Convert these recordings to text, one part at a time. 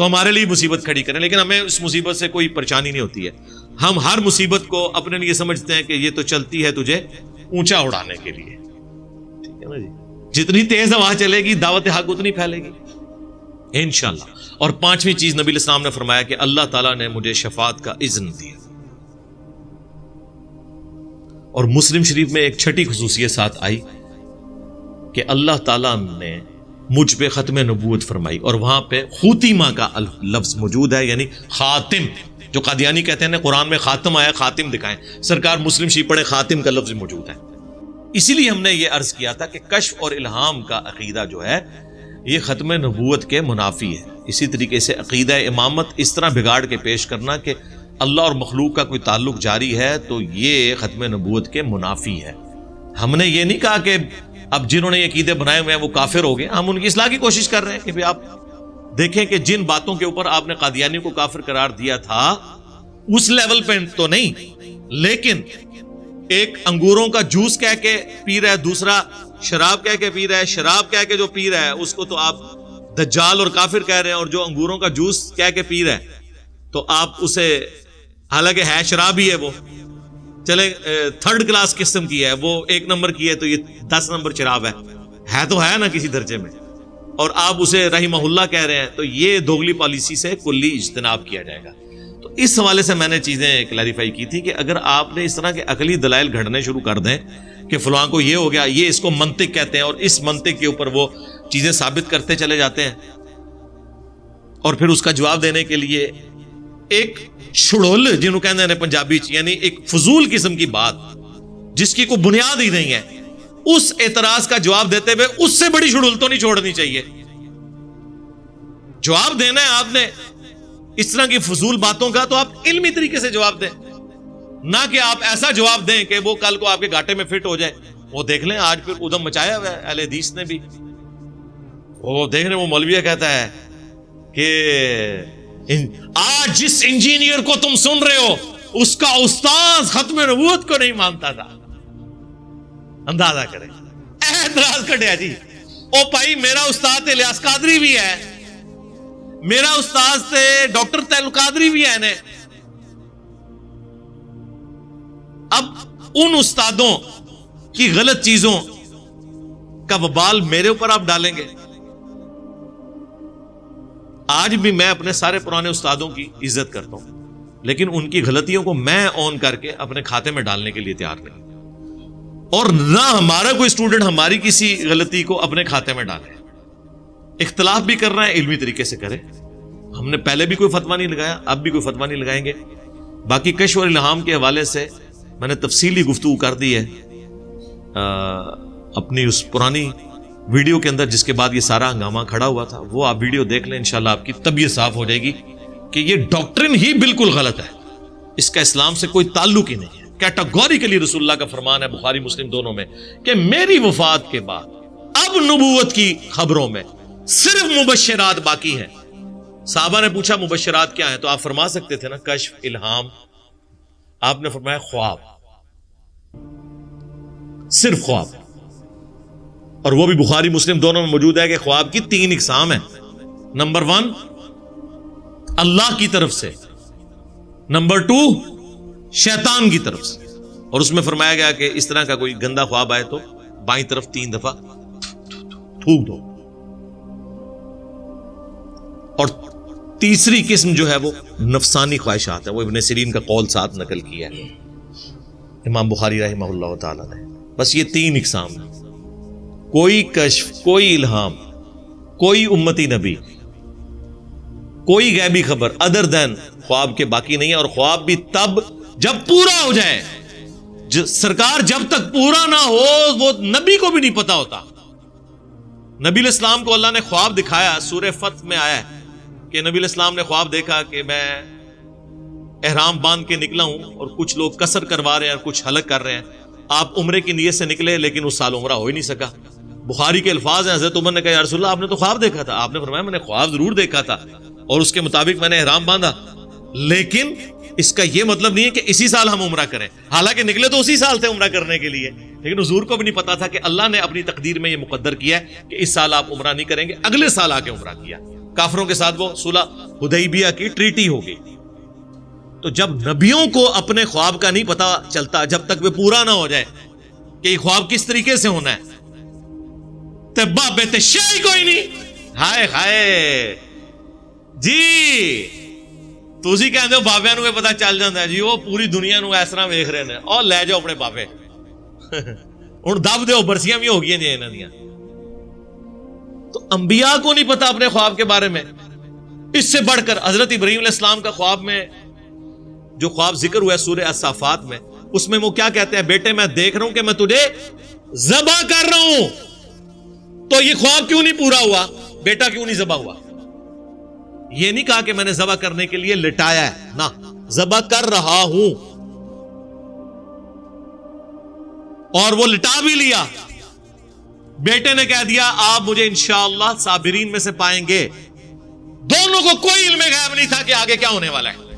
تو ہمارے لیے مصیبت کھڑی کریں، لیکن ہمیں اس مصیبت سے کوئی پریشانی نہیں ہوتی ہے. ہم ہر مصیبت کو اپنے لیے سمجھتے ہیں کہ یہ تو چلتی ہے تجھے اونچا اڑانے کے لیے. ٹھیک ہے نا جی، جتنی تیز ہوا چلے گی دعوت حق اتنی پھیلے گی انشاءاللہ. اور پانچویں چیز نبی علیہ السلام نے فرمایا کہ اللہ تعالیٰ نے مجھے شفاعت کا اذن دیا. اور مسلم شریف میں ایک چھٹی خصوصیت ساتھ آئی کہ اللہ تعالیٰ نے مجھ پہ ختم نبوت فرمائی، اور وہاں پہ خوتیمہ کا لفظ موجود ہے، یعنی خاتم. جو قادیانی کہتے ہیں نا قرآن میں خاتم آیا، خاتم دکھائیں، سرکار مسلم شریف پڑھے خاتم کا لفظ موجود ہے. اسی لیے ہم نے یہ عرض کیا تھا کہ کشف اور الہام کا عقیدہ جو ہے یہ ختم نبوت کے منافی ہے. اسی طریقے سے عقیدہ امامت اس طرح بگاڑ کے پیش کرنا کہ اللہ اور مخلوق کا کوئی تعلق جاری ہے تو یہ ختم نبوت کے منافی ہے. ہم نے یہ نہیں کہا کہ اب جنہوں نے یہ عقیدے بنائے ہوئے ہیں وہ کافر ہو گئے. ہم ان کی اصلاح کی کوشش کر رہے ہیں کہ آپ دیکھیں کہ جن باتوں کے اوپر آپ نے قادیانی کو کافر قرار دیا تھا اس لیول پہ تو نہیں، لیکن ایک انگوروں کا جوس کہہ کے پی رہا ہے، دوسرا شراب کہہ کے پی رہا ہے، شراب کہہ کے جو پی رہا ہے اس کو تو آپ دجال اور کافر کہہ رہے ہیں، اور جو انگوروں کا جوس کہہ کے پی رہا ہے تو آپ اسے، حالانکہ ہے شراب ہی ہے، وہ چلے تھرڈ کلاس قسم کی ہے، وہ 1 نمبر کی ہے تو یہ 10 نمبر شراب ہے تو ہے نا کسی درجے میں، اور آپ اسے رحمہ اللہ کہہ رہے ہیں، تو یہ دوگلی پالیسی سے کلی اجتناب کیا جائے گا. تو اس حوالے سے میں نے چیزیں کلیریفائی کی تھی کہ اگر آپ نے اس طرح کے عقلی دلائل گھڑنے شروع کر دیں کہ فلاں کو یہ ہو گیا، یہ اس کو منطق کہتے ہیں، اور اس منطق کے اوپر وہ چیزیں ثابت کرتے چلے جاتے ہیں، اور پھر اس کا جواب دینے کے لیے ایک شڑول جنہوں کہتے ہیں پنجابی یعنی ایک فضول قسم کی بات جس کی کوئی بنیاد ہی نہیں ہے، اس اعتراض کا جواب دیتے ہوئے اس سے بڑی شڑول تو نہیں چھوڑنی چاہیے. جواب دینا ہے آپ نے اس طرح کی فضول باتوں کا تو آپ علمی طریقے سے جواب دیں، نہ کہ آپ ایسا جواب دیں کہ وہ کل کو آپ کے گھاٹے میں فٹ ہو جائے. وہ دیکھ لیں آج پھر ادھم مچایا ہوا ہے اہل حدیث نے بھی. وہ دیکھ رہے وہ مولویہ کہتا ہے کہ آج جس انجینئر کو تم سن رہے ہو اس کا استاذ ختم نبوت کو نہیں مانتا تھا. اندازہ کریں اعتراض کٹیا جی. او بھائی میرا استاد الیاس قادری بھی ہے، میرا استاد تے ڈاکٹر تیل قادری بھی ہے نے. اب ان استادوں کی غلط چیزوں کا وبال میرے اوپر آپ ڈالیں گے. آج بھی میں اپنے سارے پرانے استادوں کی عزت کرتا ہوں، لیکن ان کی غلطیوں کو میں آن کر کے اپنے کھاتے میں ڈالنے کے لیے تیار نہیں، اور نہ ہمارا کوئی اسٹوڈنٹ ہماری کسی غلطی کو اپنے کھاتے میں ڈالے. اختلاف بھی کر رہے ہیں علمی طریقے سے کریں. ہم نے پہلے بھی کوئی فتویٰ نہیں لگایا، اب بھی کوئی فتویٰ نہیں لگائیں گے. باقی کشف اور الہام کے حوالے سے میں نے تفصیلی گفتگو کر دی ہے اپنی اس پرانی ویڈیو کے اندر، جس کے بعد یہ سارا ہنگامہ کھڑا ہوا تھا. وہ آپ ویڈیو دیکھ لیں، انشاءاللہ آپ کی طبیعت صاف ہو جائے گی کہ یہ ڈاکٹرن ہی بالکل غلط ہے، اس کا اسلام سے کوئی تعلق ہی نہیں ہے. کیٹاگوریکلی رسول اللہ کا فرمان ہے بخاری مسلم دونوں میں کہ میری وفات کے بعد اب نبوت کی خبروں میں صرف مبشرات باقی ہیں. صحابہ نے پوچھا مبشرات کیا ہیں؟ تو آپ فرما سکتے تھے نا کشف، الہام. آپ نے فرمایا خواب، صرف خواب. اور وہ بھی بخاری مسلم دونوں میں موجود ہے کہ خواب کی 3 اقسام ہیں. نمبر 1 اللہ کی طرف سے، نمبر 2 شیطان کی طرف سے. اور اس میں فرمایا گیا کہ اس طرح کا کوئی گندا خواب آئے تو بائیں طرف 3 دفعہ تھوک دو. اور تیسری قسم جو ہے وہ نفسانی خواہشات ہے. وہ ابن سیرین کا قول ساتھ نقل کیا ہے امام بخاری رحمہ اللہ تعالی نے. بس یہ 3 اقسام ہیں. کوئی کشف، کوئی الہام، کوئی امتی نبی، کوئی غیبی خبر ادر دین خواب کے باقی نہیں ہے. اور خواب بھی تب جب پورا ہو جائے. سرکار جب تک پورا نہ ہو وہ نبی کو بھی نہیں پتا ہوتا. نبی علیہ السلام کو اللہ نے خواب دکھایا، سورہ فتح میں آیا ہے کہ نبی علیہ السلام نے خواب دیکھا کہ میں احرام باندھ کے نکلا ہوں اور کچھ لوگ قصر کروا رہے ہیں اور کچھ حلق کر رہے ہیں. آپ عمرے کی نیت سے نکلے لیکن اس سال عمرہ ہو ہی نہیں سکا. بخاری کے الفاظ ہیں، حضرت عمر نے کہا یا رسول اللہ آپ نے تو خواب دیکھا تھا. آپ نے فرمایا میں نے خواب ضرور دیکھا تھا اور اس کے مطابق میں نے احرام باندھا، لیکن اس کا یہ مطلب نہیں ہے کہ اسی سال ہم عمرہ کریں. حالانکہ نکلے تو اسی سال تھے عمرہ کرنے کے لیے، لیکن حضور کو بھی نہیں پتا تھا کہ اللہ نے اپنی تقدیر میں یہ مقدر کیا ہے کہ اس سال آپ عمرہ نہیں کریں گے، اگلے سال آ کے عمرہ کیا. کافروں کے ساتھ وہ صلح حدیبیہ کی ٹریٹی ہو گئی. تو جب نبیوں کو اپنے خواب کا نہیں پتا چلتا جب تک وہ پورا نہ ہو جائے کہ یہ خواب کس طریقے سے ہونا ہے, تو بابے تے شے کوئی نہیں. ہائے ہائے جی تسی کہندے ہو بابیاں نوں پتا چل جاندا ہے جی, وہ پوری دنیا نوں اس طرح ویکھ رہے نے, اور لے جاؤ اپنے بابے ہن دب دیو برسیاں بھی ہو گئی جی انہاں دیاں. تو انبیاء کو نہیں پتا اپنے خواب کے بارے میں. اس سے بڑھ کر حضرت ابراہیم علیہ السلام کا خواب میں جو خواب ذکر ہوا ہے سورہ الصافات میں, اس میں وہ کیا کہتے ہیں, بیٹے میں دیکھ رہا ہوں کہ میں تجھے ذبح کر رہا ہوں. تو یہ خواب کیوں نہیں پورا ہوا, بیٹا کیوں نہیں ذبح ہوا؟ یہ نہیں کہا کہ میں نے ذبح کرنے کے لیے لٹایا ہے, نہ, ذبح کر رہا ہوں. اور وہ لٹا بھی لیا. بیٹے نے کہہ دیا آپ مجھے انشاءاللہ صابرین میں سے پائیں گے. دونوں کو کوئی علم غیب نہیں تھا کہ آگے کیا ہونے والا ہے.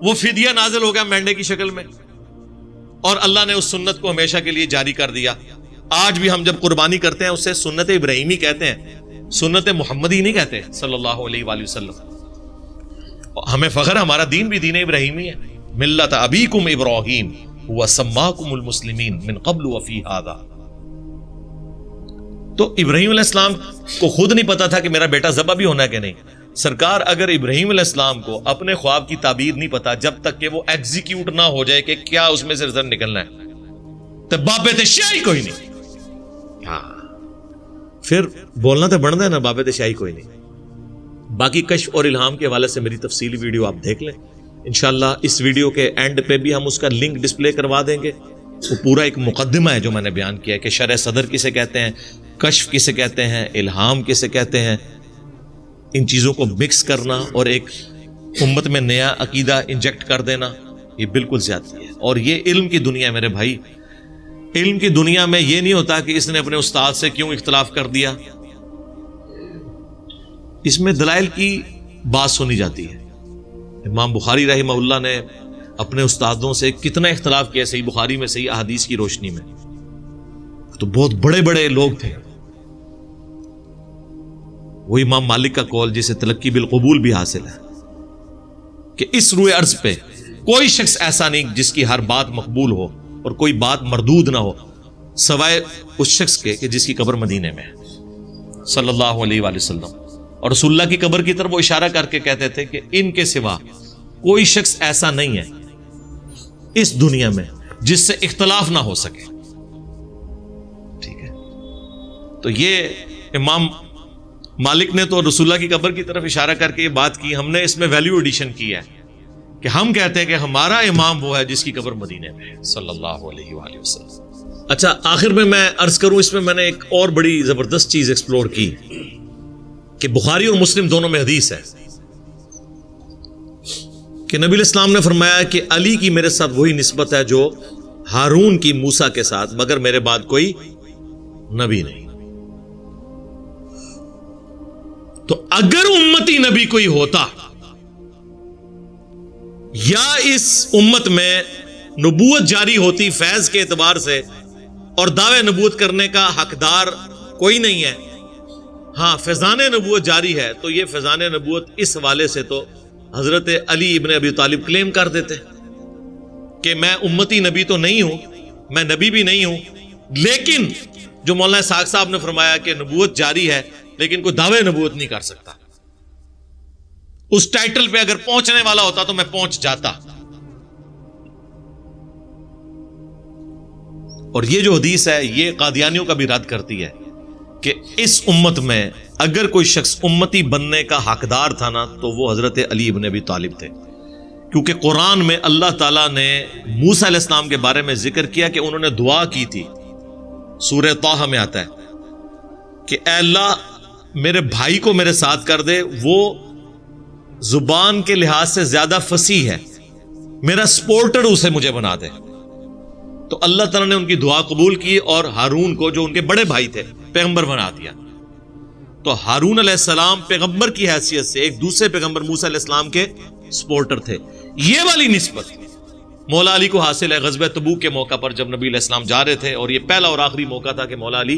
وہ فدیہ نازل ہو گیا مینڈے کی شکل میں, اور اللہ نے اس سنت کو ہمیشہ کے لیے جاری کر دیا. آج بھی ہم جب قربانی کرتے ہیں اسے سنت ابراہیمی کہتے ہیں, سنت محمدی نہیں کہتے صلی اللہ علیہ وآلہ وسلم. ہمیں فخر, ہمارا دین بھی دین ابراہیمی ہے. ملت ابیکم ابراہیم وسماکم المسلمین من قبل وفی ھذا. تو ابراہیم علیہ السلام کو خود نہیں پتا تھا کہ میرا بیٹا ذبح بھی ہونا ہے کہ نہیں. سرکار اگر ابراہیم علیہ السلام کو اپنے خواب کی تعبیر نہیں پتا جب تک کہ وہ ایگزیکیوٹ نہ ہو جائے کہ کیا اس میں سے رزلٹ نکلنا ہے, تو بابے تے شاہی کوئی نہیں. ہاں پھر بولنا تو بنتا ہے نا, بابے تے شاہی کوئی نہیں. باقی کشف اور الہام کے حوالے سے میری تفصیلی ویڈیو آپ دیکھ لیں انشاءاللہ. اس ویڈیو کے اینڈ پہ بھی ہم اس کا لنک ڈسپلے کروا دیں گے. وہ پورا ایک مقدمہ ہے جو میں نے بیان کیا ہے کہ شرح صدر کسے کہتے ہیں, کشف کسے کہتے ہیں, الہام کسے کہتے ہیں. ان چیزوں کو مکس کرنا اور ایک امت میں نیا عقیدہ انجیکٹ کر دینا یہ بالکل زیادتی ہے. اور یہ علم کی دنیا ہے میرے بھائی. علم کی دنیا میں یہ نہیں ہوتا کہ اس نے اپنے استاد سے کیوں اختلاف کر دیا, اس میں دلائل کی بات سنی جاتی ہے. امام بخاری رحمہ اللہ نے اپنے استادوں سے کتنا اختلاف کیا صحیح بخاری میں, صحیح احادیث کی روشنی میں. تو بہت بڑے بڑے لوگ تھے. وہ امام مالک کا قول جسے تلقی بالقبول بھی حاصل ہے کہ اس روئے ارض پہ کوئی شخص ایسا نہیں جس کی ہر بات مقبول ہو اور کوئی بات مردود نہ ہو سوائے اس شخص کے کہ جس کی قبر مدینے میں ہے صلی اللہ علیہ وآلہ وسلم. اور رسول اللہ کی قبر کی طرف وہ اشارہ کر کے کہتے تھے کہ ان کے سوا کوئی شخص ایسا نہیں ہے اس دنیا میں جس سے اختلاف نہ ہو سکے. ٹھیک ہے, تو یہ امام مالک نے تو رسول اللہ کی قبر کی طرف اشارہ کر کے یہ بات کی. ہم نے اس میں ویلیو ایڈیشن کی ہے کہ ہم کہتے ہیں کہ ہمارا امام وہ ہے جس کی قبر مدینے میں ہے صلی اللہ علیہ وآلہ وسلم. اچھا آخر میں عرض کروں, اس میں میں نے ایک اور بڑی زبردست چیز ایکسپلور کی کہ بخاری اور مسلم دونوں میں حدیث ہے کہ نبی علیہ السلام نے فرمایا کہ علی کی میرے ساتھ وہی نسبت ہے جو ہارون کی موسیٰ کے ساتھ, مگر میرے بعد کوئی نبی نہیں. تو اگر امتی نبی کوئی ہوتا یا اس امت میں نبوت جاری ہوتی فیض کے اعتبار سے, اور دعوے نبوت کرنے کا حقدار کوئی نہیں ہے, ہاں فیضان نبوت جاری ہے, تو یہ فیضان نبوت اس حوالے سے تو حضرت علی ابن ابی طالب کلیم کر دیتے کہ میں امتی نبی تو نہیں ہوں, میں نبی بھی نہیں ہوں, لیکن جو مولانا اسحاق صاحب نے فرمایا کہ نبوت جاری ہے لیکن کوئی دعوے نبوت نہیں کر سکتا, اس ٹائٹل پہ اگر پہنچنے والا ہوتا تو میں پہنچ جاتا. اور یہ جو حدیث ہے یہ قادیانیوں کا بھی رد کرتی ہے کہ اس امت میں اگر کوئی شخص امتی بننے کا حقدار تھا نا تو وہ حضرت علی ابن ابی طالب تھے, کیونکہ قرآن میں اللہ تعالیٰ نے موسیٰ علیہ السلام کے بارے میں ذکر کیا کہ انہوں نے دعا کی تھی. سورہ طٰہٰ میں آتا ہے کہ اے اللہ میرے بھائی کو میرے ساتھ کر دے, وہ زبان کے لحاظ سے زیادہ فصیح ہے, میرا سپورٹر اسے مجھے بنا دے. تو اللہ تعالیٰ نے ان کی دعا قبول کی اور ہارون کو جو ان کے بڑے بھائی تھے پیغمبر بنا دیا. تو ہارون علیہ السلام پیغمبر کی حیثیت سے ایک دوسرے پیغمبر موسیٰ علیہ السلام کے سپورٹر تھے. یہ والی نسبت مولا علی کو حاصل ہے غزوہ تبوک کے موقع پر جب نبی علیہ السلام جا رہے تھے, اور یہ پہلا اور آخری موقع تھا کہ مولا علی